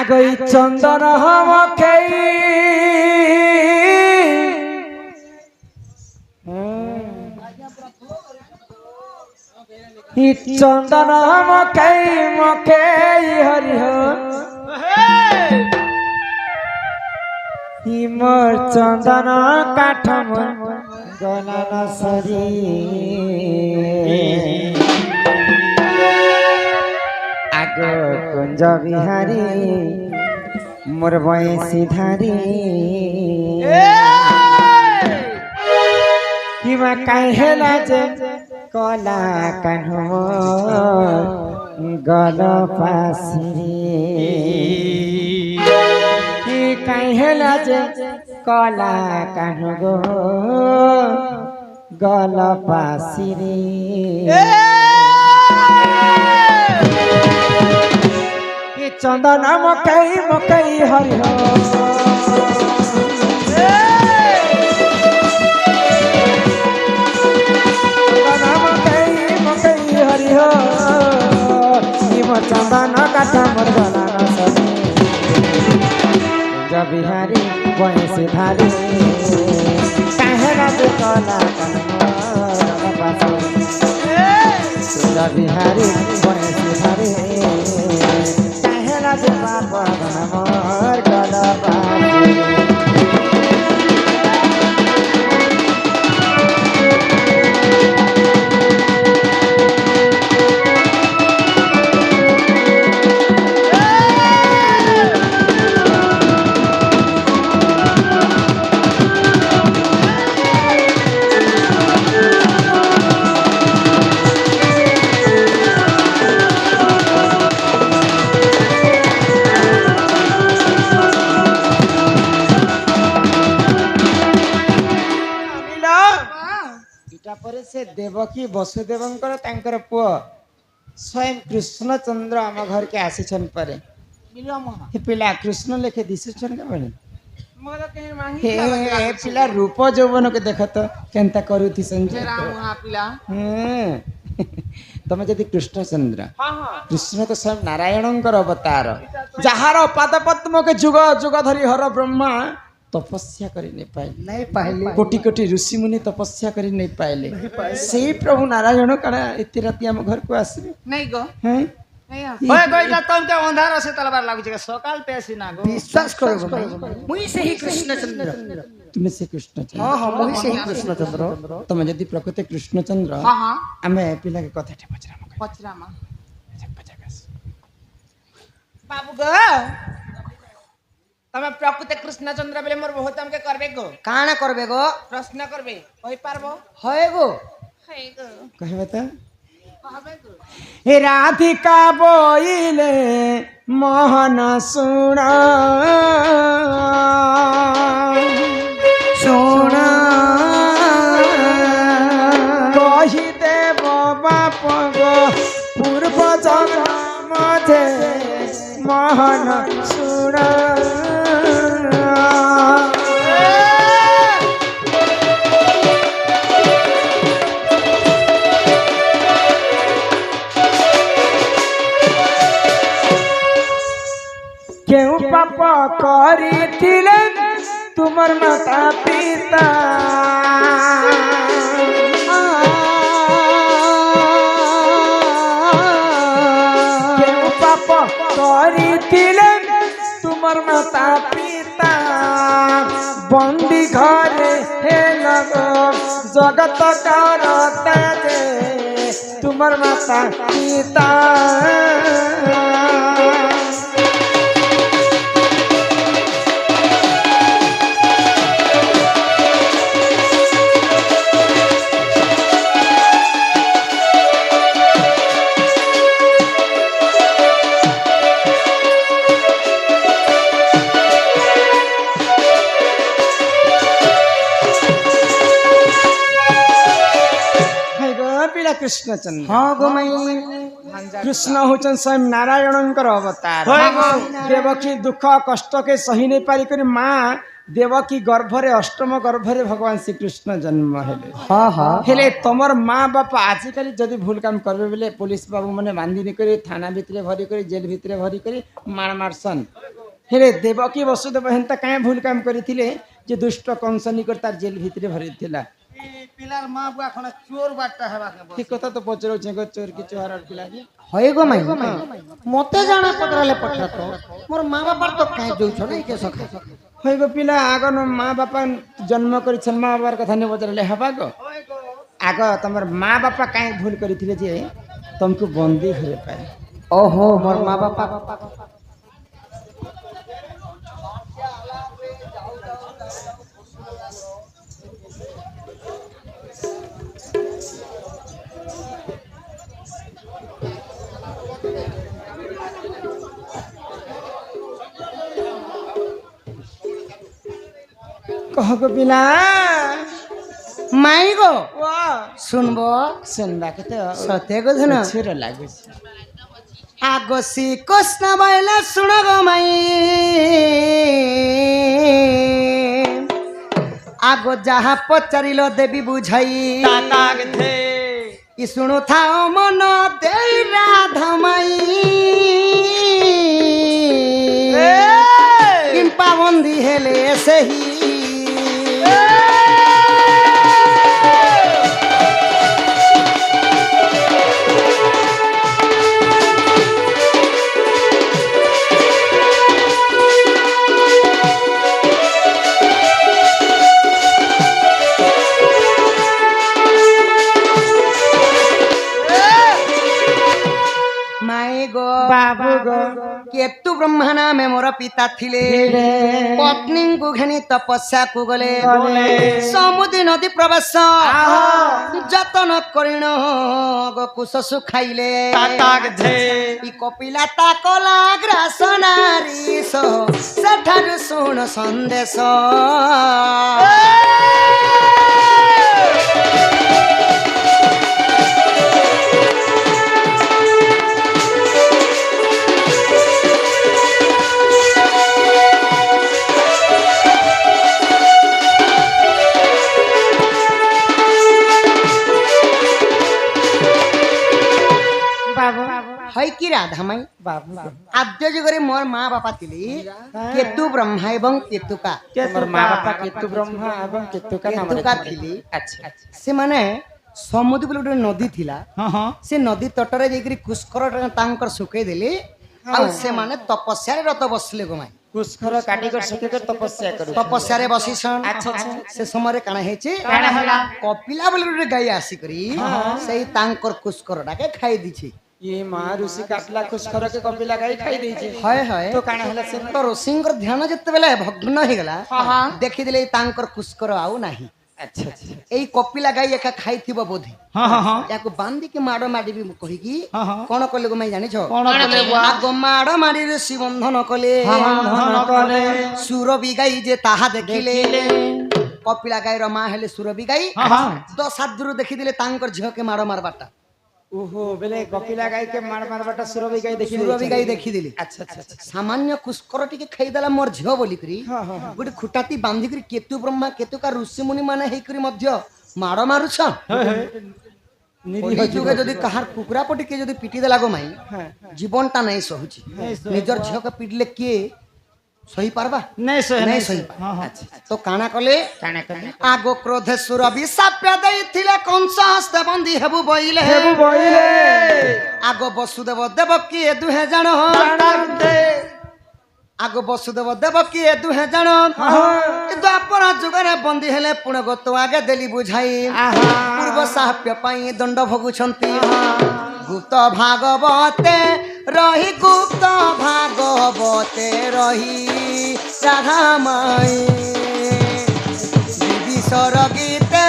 আগই চন্দন মখেই চন্দন মখেই মখেই হরিহ মোর চন্দন কাঠম Golan sorry আগ কুঞ্জ বিহারী মোর বয়সী ধারী কিমা কাই হেলা যে কলা কানহ গল পাশি কাই হেলা যে কলা কানহ গো গল পাশি চন্দন মকই মকই হরিহ চন্দন কাঠ মোর গলান সরি কুঞ্জ বিহারী বয়সী ধারী কাহেলা যে কলা কুঞ্জ বিহারী বয়সী ধারী কাহেলা যে বাপ মোর গলা से देवकी वसुदेवंकर तांकर पुओ स्वयं कृष्णचंद्र आम घर के आसीछन परे पिला कृष्ण लेखे दिसुछन के बने हे पिला रूप यौवन के देख तो केनता करूथि संजय तमे जदि कृष्णचंद्र कृष्ण तो स्वयं नारायणंकर अवतार जहार पाद पद्म के जुग जुग धरी हर ब्रह्मा तपस्या करी नहीं पाइले कोटि कोटि ऋषि मुनि तपस्या करी नहीं पाइले से प्रभु नारायण कणा एते राती हम घर को आसी नहीं गो हैं होय गइला तुम के अंधार से तलवार लागु छ सकाल पे आसी ना गो विश्वास करो मुई से ही कृष्णचंद्र तुम से कृष्णचंद्र हां मुई से ही कृष्णचंद्र तुम यदि प्रकृति कृष्णचंद्र हां हमें पिला के कथा ठे पचरामा बाबू गो तमे प्रकृत कृष्णचंद्र बेले मोर बहुत हमके करबे गो काना करबे गो प्रश्न करबे होई पारबो होय गो कहबे त कहबे गो हे राधिका बोइले मोहन सुना सुना कहि देव बाप गो पूर्व जन्म थे मोहन सुना क्यों पापा करी थिले तुमर माता पिता क्यों पापा करी थिले तुमर माता पिता बंदी घरे हे लगो जगत करता जे तुमर माता पिता कृष्णचंद्र हाँ गो मई कृष्ण होचन स्वयं नारायणंकर अवतार देवकी दुख कष्ट के सही नहीं पारी कर माँ देवकी गर्भरे अष्टम गर्भरे भगवान श्री कृष्ण जन्म हेले हाँ हाँ हेले तमर माँ बापा आजिकल जदि भूल काम करबे बेले पुलिस बाबू माने बांधी नहीं करी थाना भितरे भरी करी जेल भितरे भरी करी मार मारसन ହେଲେ ଦେବକୀ ବସୁଦେବ ହେନ୍ତା କାଁ ଭୁଲ କାମ କରିଥିଲେ ଯେ ଦୁଷ୍ଟ କଂସ ନିକଟ ତାର ଜେଲ ଭିତରେ ଭରିଥିଲା। ପିଲାର ମା ବୁଆ ଖଣ୍ଡେ ଚୋର ବାଟଟା ହେବା ଏ କଥା ତ ପଚାରୁଛେ ଚୋର କି ଚୋହାର ପିଲା ଯେ ହଏ ଗো ମାଇ ମତେ ଜାଣା ପଚରାଲେ ପଚରା ତ ମୋର ମା ବାପା ତ କାଇଁ ଯାଉଛ ନାଇଁ କେ ସଖା ହଇଗ ପିଲା ଆଗ ମା ବାପା ଜନ୍ମ କରିଛନ୍ ମା ବାପାର କଥା ନେଇ ପଚାରିଲେ ହେବା ଗো ଆଗ ତମର ମା ବାପା କାହିଁ ଭୁଲ କରିଥିଲେ ଯେ ତମକୁ ବନ୍ଦୀ ଘରେ ପାଏ। ଓହୋ ମୋର ମା ବାପା कह गो पिला माई गो वाह सुनबो सुनबा के तो सत्य को धन छिरो लागु आगो सी कृष्ण बैला सुन गो माई आगो जहाँ पचारिलो देवी बुझाई इ सुनु थाओ मन दे राधा माई किंपा बंदी हेले सही बाबू गो केतु ब्रह्मा नाम मोर पिता थिले पत्नी को घनी तपस्या को गले समुद्र नदी प्रवेश जतन करिण गो कुश सुखाइले इ कपिला ताकला ग्रास नारी सो सेठारु सुन संदेश है कि राधा माई बाबू आद्य जुगरे मोर माँ बापा थिली केतु ब्रह्मा एवं केतुका तमर माँ बापा केतु ब्रह्मा एवं केतुका नाम केतुका थिली अच्छा से माने समुद्र बोले गोटे नदी थिला हाँ हाँ से नदी तटरे जाइकरी कुस्कर तांकर सुखै देली आ से माने तपस्या रत बसले गो माई कुस्कर काटी कर सके कर तपस्या करू तपस्या रे बसिसन अच्छा अच्छा से समय काना हेची काना होला कपिला बोले गोटे गाय आसी करी सेही तांकर कुस्कर डाके खाई दिछि ये माँ ऋषि काटला कुस्कर के कपिला गाई खाई देछे हाय हाय तो काना हला से तो ऋषिंकर ध्यान जते बेले भग्न हे गला देखि दिले तांकर कुस्कर आउ नाही अच्छा अच्छा एई कपिला गाई एका खाइथिबो बोधि हाँ हाँ हाँ याको बांधी के माड़ माडी भी कहि की हाँ, हाँ। कोन कले गो मै जानि छ कोन कले बुआ? आगो माड़ माडी रे शिवबंधन कले बंधन कले। सुरबी गाई जे ताहा देखिले कपिला गाई रो मां हेले सुरबी गाई हाँ, हाँ। 10 हात दूर देखि दिले तांकर झियो के माड़ मारबाटा ओहो बेले कपिला गाई के मार मार बटा सुरभि गाई देखि सुरबी गाई देखि दिले अच्छा अच्छा अच्छा सामान्य कुस्कर टिके खाई देला मोर झियो बोली करी हाँ, हाँ। गोटे खुटाती बांधी करी केतु ब्रह्मा केतुका ऋषि मुनि माने हेई करी मध्य माड़ मारुछ निरीह जुगे जदि कहार कुकुरा पटी के जदि पिटी देला गो माई हाँ जीवनटा नहीं सहुची निजर झियो के पिटले किए सही पारबा नहीं सही नहीं सही हाँ हाँ तो काना कले काना कले आगो क्रोधे सुरभि साप्य देइथिले कंस हस्ते बंदी हेबु बइले हेबु बइले आगो वसुदेव देवकी दुहे जण आगो वसुदेव देवकी दुहे जण द्वापर जुगरे बंदी हेले पुण गतो आगे देली बुझाई पूर्व साप्य पाई दंड भोगुछंती गुप्त भागवते रही गुप्त भागवते रही राधा माई विभीषण गीते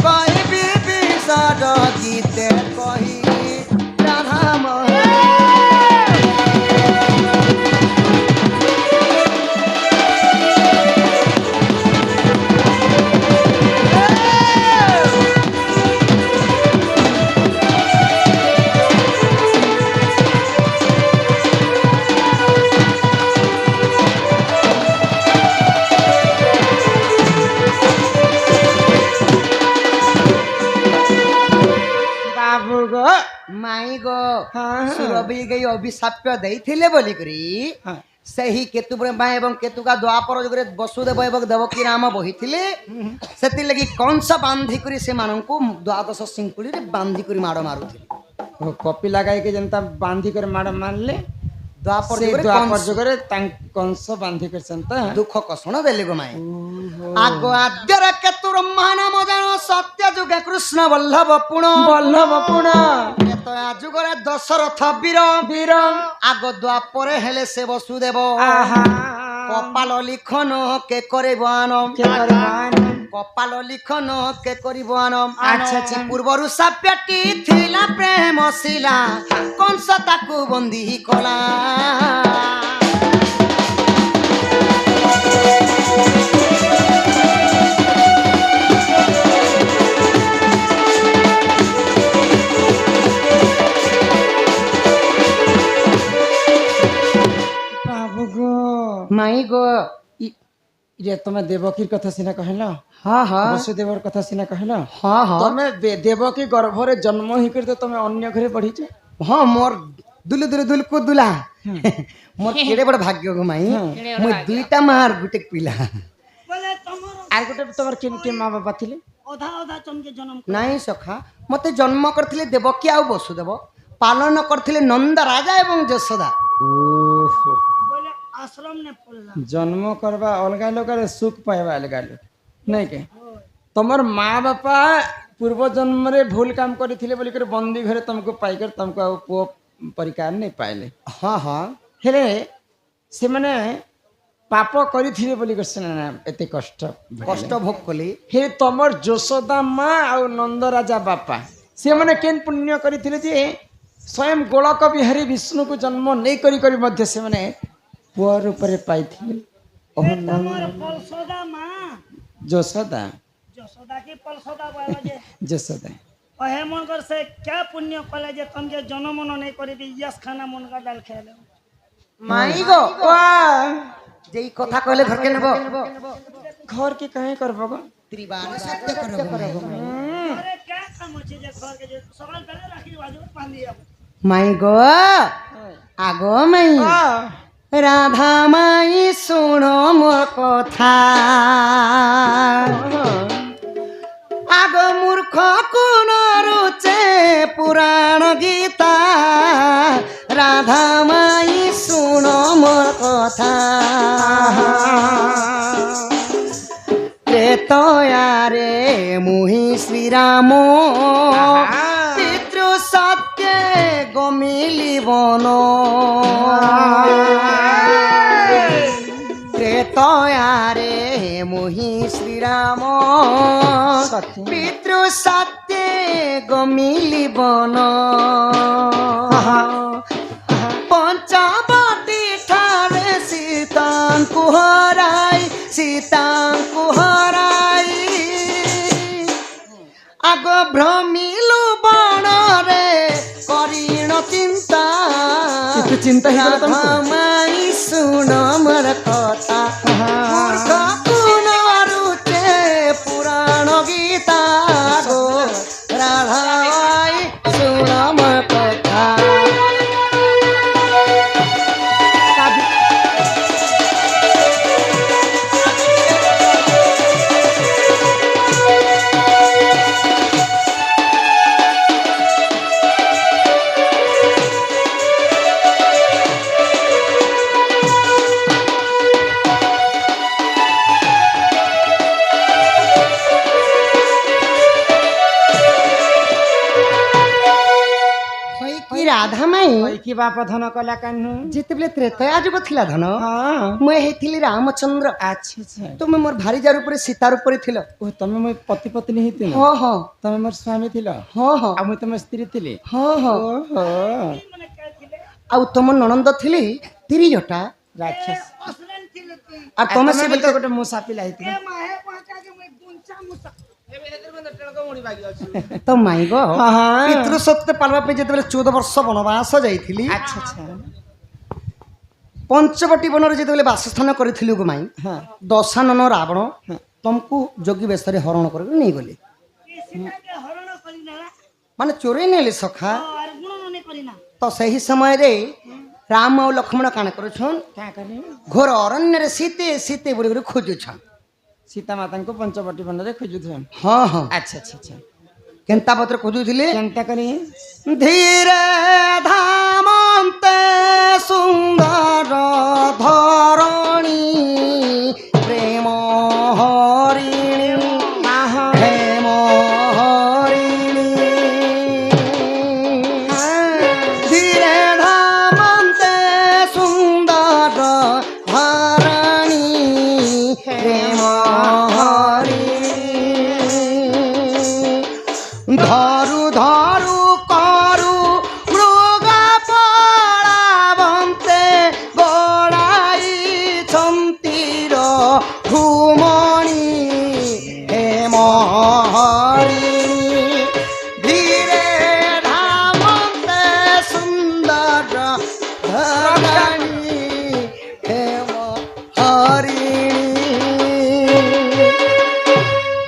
कही विभीषण गीते कही राधा माई बाबू गो माई गो हाँ। सुरभि गई अभिशाप्य देइथिले बोली करी हाँ। ସେହି କେତୁ ବ୍ରହ୍ମା ଏବଂ କେତୁକା ଦ୍ୱାପର ଯୁଗରେ ବସୁଦେବ ଏବଂ ଦେବକୀ ରାମ ବହିଥିଲେ ସେଥିଲାଗି କଂସ ବାନ୍ଧିକରି ସେମାନଙ୍କୁ ଦ୍ୱାଦଶ ଶିଙ୍କୁଳିରେ ବାନ୍ଧିକରି ମାଡ଼ ମାରୁଥିଲେ। କପିଲା ଗାଈକି ଯେନ୍ତା ବାନ୍ଧି କରି ମାଡ଼ ମାରିଲେ ଦ୍ୱାପର ସେ ଯୁଗରେ ଦ୍ୱାପର କଂସ ଯୁଗରେ କଂସ ବାନ୍ଧି କରି ସେନ୍ତା ଦୁଃଖ କଷଣ ଦେଲେ ଗୋ ମାଏ। ଆଗ ଆଦ୍ୟର କେତୁ ବ୍ରହ୍ମା ନାମ ଜାଣ ସତ୍ୟ ଯୁଗେ କୃଷ୍ଣ ବଲ୍ଲଭ ପୁଣ ବଲ୍ଲଭ ପୁଣ ତ୍ରେତୟା ଯୁଗରେ ଦଶରଥ ବୀର ବୀର ଆଗ ଦ୍ୱାପରେ ହେଲେ ସେ ବସୁଦେବ ଆହା କପାଳ লিখন কে କରିବ আনম কে করবান কপাল লিখন কে করিব আনম আচ্ছা, আচ্ছা। পূର୍ବରୁ ସାପ୍ୟଟି ଥିଲା ପ୍ରେମ ଶିଲା କଂସ ତାକୁ ବନ୍ଦୀ କଲା। বাবু গো মাই গো রে তুমি দেবকীর কথা সিনা কহিল হ্যাঁ হ্যাঁ বসুদেবর কথা সিনা কহিল হ্যাঁ হ্যাঁ তুমি দেবকী গর্ভরে জন্ম হইকরি তো তুমি অন্য ঘরে পড়িছ হ্যাঁ মোর দুলু দুলু দুলকু দুলা মোর কেড়ে বড় ভাগ্য গো মাই মু দুইটা মার গুটে পিলা আর গোটে তোমার কেন কে মা বাবা ଥିଲେ ନାଇଁ ସଖା ମତେ ଜନ୍ମ କରିଥିଲେ ଦେବକୀ ଆଉ ବସୁଦେବ ପାଳନ କରିଥିଲେ ନନ୍ଦ ରାଜା ଏବଂ ଯଶୋଦା। ଓହୋ জন্ম করবা অলগা লোক আর সুখ পাইবা অলগা লোক নাই কে তোমার মা বাপা পূর্ব জন্মরে ভুল কাম করিଥିଲେ বলি করে বন্দি ঘরে তোমাকে পাইকর তোমাকে আর পুଅ পরিকার নাই পাইলে ହଁ ହଁ হেলে সেমানে পাপ করিଥିଲେ বলি করে না এতে কষ্ট କଷ୍ଟ ଭୋଗ କଲି হে তোমার যশোদা মা আর নন্দ রাজা বাপা সেমানে কেন পুণ্য করিଥିଲେ যে স্বয়ং গোলক বিহারী বিষ্ণুকে জন্ম নেই করি করি মধ্যে সেমানে পুଅ রূপরে পাইଥିଲେ যশোদা যশোদা से क्या पुण्य कले जे तुमके जन्म मन नहीं करी दी यस खाना मन का डाल खेले ମାଇ ଗୋ যেই কথা কইলে ঘরকে নেব घर के कहे करबो गो ত্রিবাণী সত্য করব अरे क्या काम होचे जे घर के जे सवाल पहले राखी बाजू बांधी अब মাই গো আগো মাই রাধা মাই শুনো মোর কথা আগ মূর্খ কোন রুচে পুরাণ গীতা রাধা মাই শুনো মোর কথা ত্রেতয়ারে মুহি শ্রীরাম পিতৃ সত্যে গমিলি বন ত্রেতয়ারে মুহি শ্রীরাম পিতৃ সত্যে গমিলি বন পঞ্চবটী ঠারে সীতাঙ্কু হরাই আগ ভ্রমিলু বনরে করিণ চিন্তা একটু চিন্তা হইগলা তোমাকে? মাই শুন মোর কথা মূর্খ কোন রুচে পুরাণ গীতা গো রাধা মাই শুন মোর কথা রাধা মাই ওই কি বাপ ধন কলা কানু যেতবেলে ত্রেতয়া যুগ ଥିଲା ধন হ্যাঁ ମୁଁ ହେଇଥିଲି ରାମଚନ୍ଦ୍ର আচ্ছা আচ্ছা তুমি মোর ভারিজার উপরে সীতার উপরে ছিল ও তুমি মই পতি পত্নী হইতিল ହଁ ହଁ তুমি মোর স্বামী থিল ହଁ ହଁ আর মুই তোমার স্ত্রী থিলি ହଁ ହଁ ওহো ଆଉ ତମ ନଣନ୍ଦ ଥିଲି ତିରିଜଟା রাক্ষস असलन थिल तू আর তুমি ତମେ সে ସେ বলতে গোটে মুসা পিলা হইতিল ए माहे पहुंचा के मैं गुंचा मुसा ତ ମାଇ ଗୋ হ্যাঁ ପିତୃ ସତ୍ୟ ପାଳବା ପାଇଁ ଯେତେବେଳେ 14 ବର୍ଷ ବନବାସ ଯାଇଥିଲି আচ্ছা আচ্ছা ପଞ୍ଚବଟୀ ବନରେ ଯେତେବେଳେ ବାସସ୍ଥାନ କରିଥିଲି ଗো ମାଇ হ্যাঁ ଦଶାନନ ରାବଣ ତମକୁ ଯୋଗୀ ବେଶରେ ହରଣ କରିକି ନେଇଗଲେ सीता के हरण करी ना ମାନେ ଚୋରେଇ ନେଲେ ସଖା और गुण नहीं करी ना ତ ସେହି ସମୟରେ राम और लक्ष्मण काण करुछन क्या करे घोर अरण्य रे सीते सीते बोली कर खोजुछन सीता माता को पंचवटी वन रे खोजुथन हाँ हाँ अच्छा अच्छा अच्छा केंता पत्र खोजुथिले केनता करी धीरे धामन्ते सुंदर धरणी प्रेम हरिणी प्रेम हरिणी धीरे धामन्ते सुंदर धरणी प्रेम हरिणी धरु धरु करु मृग पड़ावन्ते गड़ाई छन्तीर घुमणि हेम हरिणी धीरे धामन्ते सुंदर धरणी हेम हरिणी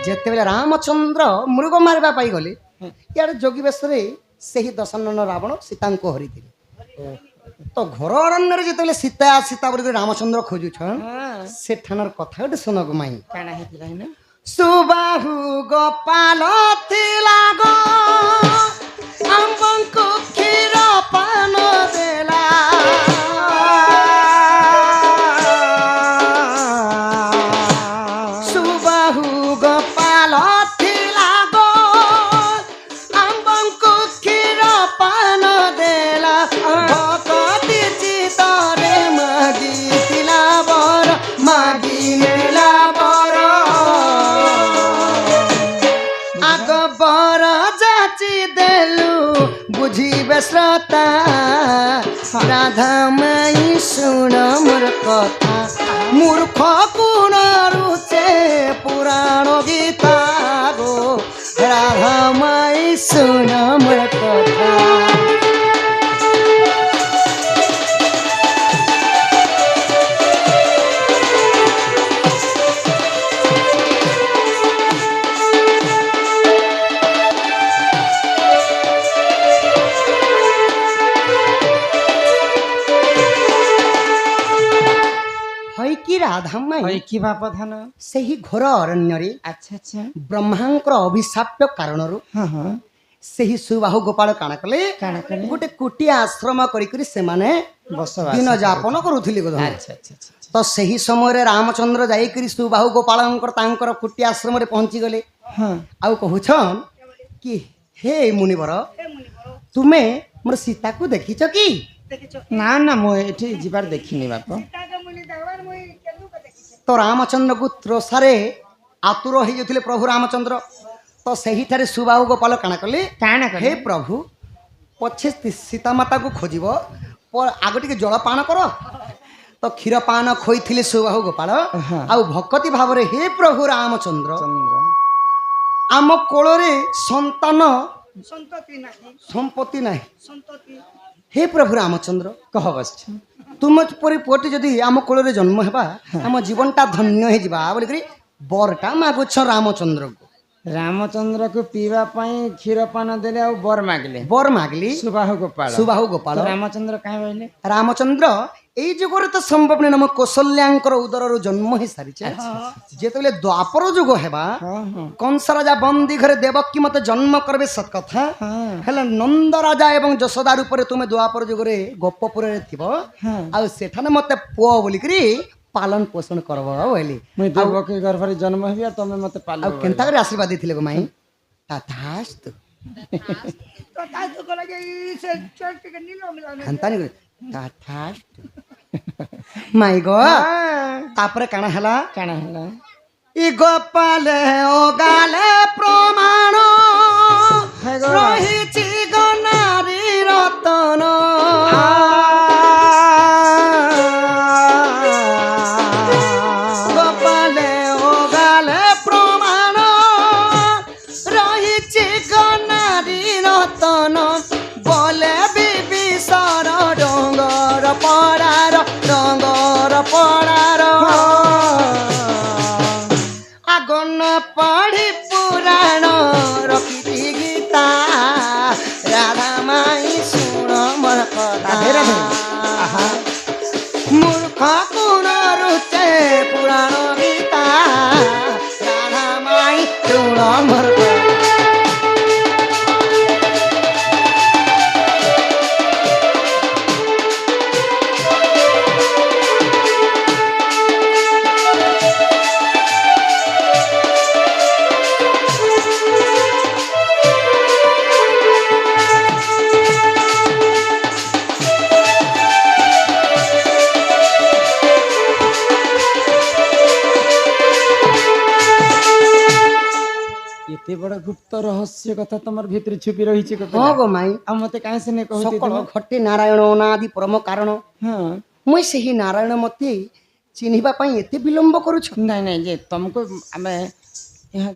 जेतेबेले रामचंद्र मृग मारिबा पाई गले इआड़े जोगी बेशरे ସେହି ଦଶନନ ରାବଣ ସୀତାଙ୍କୁ ହରିଥିଲେ ତ ଘର ଅରଣ୍ୟରେ ଯେତେବେଳେ ସୀତା ସୀତା ବୋଲି ରାମଚନ୍ଦ୍ର ଖୋଜୁଛନ୍ ସେଠାନର କଥା ଗୋଟେ ଶୁଣକୁ ମାଇଁ କାଣା ହେଇଥିଲା ନା ସୁବାହୁ ଗୋପାଳ ଥିଲା ଗो ଆମ୍ବଙ୍କୁ କ୍ଷୀର ପାନ ଦେଲା ସୁବାହୁ ଗୋପାଳ ଥିଲା ଗୋ ଆମ୍ବଙ୍କୁ କ୍ଷୀର ପାନ ଦେଲା ଭକତି ଚିତରେ ମାଗିଥିଲା ବର ମାଗିନେଲା ବର ଆଗ ବର ଯାଚି ଦେଲୁ ବୁଝିବେ ଶ୍ରୋତା ରାଧା ମାଇ ଶୁଣ ମୋର କଥା ମୂର୍ଖ ଗୁଣ ରୁଚେ ପୁରାଣ ଗୀତା ଗো রাধা মাই শুন মোর কথা হয় কি রাধা মাই হয় কি বাপ ধান ସେହି ଘୋର ଅରଣ୍ୟରେ ଆଚ୍ଛା ଆଚ୍ଛା ବ୍ରହ୍ମାଙ୍କର ଅଭିଶାପ୍ୟ କାରଣରୁ ହଁ ହଁ ସେହି ସୁବାହୁ ଗୋପାଳ କାଣ କଲେ କାଣା କଲେ ଗୋଟେ କୁଟିଆ ଆଶ୍ରମ କରିକରି ସେମାନେ ବସବାସ ଦିନ ଯାପନ କରୁଥିଲେ ଗୋଧନ ଆଚ୍ଛା ଆଚ୍ଛା ଆଚ୍ଛା ତ ସେହି ସମୟରେ ରାମଚନ୍ଦ୍ର ଯାଇକରି ସୁବାହୁ ଗୋପାଳଙ୍କର ତାଙ୍କର କୁଟିଆ ଆଶ୍ରମରେ ପହଞ୍ଚିଗଲେ ହଁ ଆଉ କହୁଛନ୍ କି ହେ ମୁନିବର ହେ ମୁନିବର ତୁମେ ମୋର ସୀତାକୁ ଦେଖିଛ କି ଦେଖିଛ ନା ନା ମୁଁ ଏଠି ଯିବାର ଦେଖିନି ବାପ ସୀତାକେ ମୁନି ଦେଖବାର ମୁଇ କେନ୍ଦୁକେ ଦେଖିଛେ ତ ରାମଚନ୍ଦ୍ରକୁ ତ୍ରୋଷାରେ ଆତୁର ହେଇଯାଉଥିଲେ ପ୍ରଭୁ ରାମଚନ୍ଦ୍ର ତ ସେହିଠାରେ ସୁବାହୁ ଗୋପାଳ କାଣ କଲେ କାଣା ହେ କଲେ ପ୍ରଭୁ ପଛେ ସୀତାମାତାକୁ ଖୋଜିବ ଆଗ ଟିକେ ଜଳପାନ କର ତ କ୍ଷୀରପାନ ଖୋଇଥିଲେ ସୁବାହୁ ଗୋପାଳ ହଁ। ଆଉ ଭକତି ଭାବରେ ହେ ପ୍ରଭୁ ରାମଚନ୍ଦ୍ର ଚନ୍ଦ୍ର ଆମ କୋଳରେ ସନ୍ତାନ ସନ୍ତତି ନାହିଁ ସମ୍ପତ୍ତି ନାହିଁ ସନ୍ତତି ହେ ପ୍ରଭୁ ରାମଚନ୍ଦ୍ର କହ ବସିଛ ତୁମ ପରି ପୁଅଟି ଯଦି ଆମ କୋଳରେ ଜନ୍ମ ହେବା ଆମ ଜୀବନଟା ଧନ୍ୟ ହେଇଯିବା ବୋଲିକରି ବରଟା ମାଗୁଛ ରାମଚନ୍ଦ୍ରକୁ ରାମଚନ୍ଦ୍ରକୁ ପିଇବା ପାଇଁ କ୍ଷୀର ପାନ ଦେଲେ ଆଉ ବର ମାଗିଲେ बर मागली ସୁବାହୁ ଗୋପାଳ सुबाहु गोपाल ତ ରାମଚନ୍ଦ୍ର କାହିଁ କହିଲେ रामचंद्र এই যুগরে তো সম্ভব নেই নম কৌশল্যাঙ্কর উদরରୁ জন্ম হয়ে সারিছে যেতবেলে দ্বাপর যুগ হেবা ହଁ ହଁ कंस राजा बंदी घरे देवकी मते जन्म करबे सत कथा ହଁ हेले नंद राजा एवं यशोदा रूपरे तुमे द्वापर जुगरे गोपपुर रे थिबो ହଁ आ सेठाने मते पुओ बोलिकरी पालन पोषण करबो बोली ମୁଇଁ ଦେବକୀ ଗର୍ଭରେ ଜନ୍ମ ହେବି ଆଉ ତମେ ମତେ आ ପାଳିବ केनता करे आशीर्वाद दिथिले गो माई तथास्तु ତ ତା ତ କଲା ଯେ ସେ ଚଟ ଟିକେ ନିଲ ମିଲାନେ हंतानी करे तथास्तु माई गो तापरे काना हला କାଣା ହେଲା ଇ ଗୋପାଲେ ଓ ଗାଲେ ପ୍ରମାଣ ହେ ଗୋ। ରହିଛି ଗନାରୀ ରତନ ଗୋପାଲେ ଓ ଗାଲେ ପ୍ରମାଣ ରହିଛି ଗନାରୀ ରତନ ବୋଲେ ବିବିସର ଡଙ୍ଗର ପଡ଼ାର ଆଗନ ପଢି ପୁରାଣ ରଖିଛି ଗୀତା মূর্খ কোন রুচে পুরাণ গীতা রাধা মাই তুণ মূর্খ এতে বড় গুপ্ত রহস্য কথা তোমার ভিতরে ছুপি রয়েছে কথা ହଁ ଗୋ ମାଇ ଆଉ ମତେ କାହିଁ ସିନେ କହୁଛି ସକଳ ଘଟେ ନାରାୟଣ ଅନାଦି ପରମ କାରଣ ହଁ ମୁଇଁ ସେହି ନାରାୟଣ ମତେ ଚିହ୍ନିବା ପାଇଁ ଏତେ ବିଳମ୍ବ କରୁଛ ନାଇଁ ନାଇଁ ଯେ ତମକୁ ଆମେ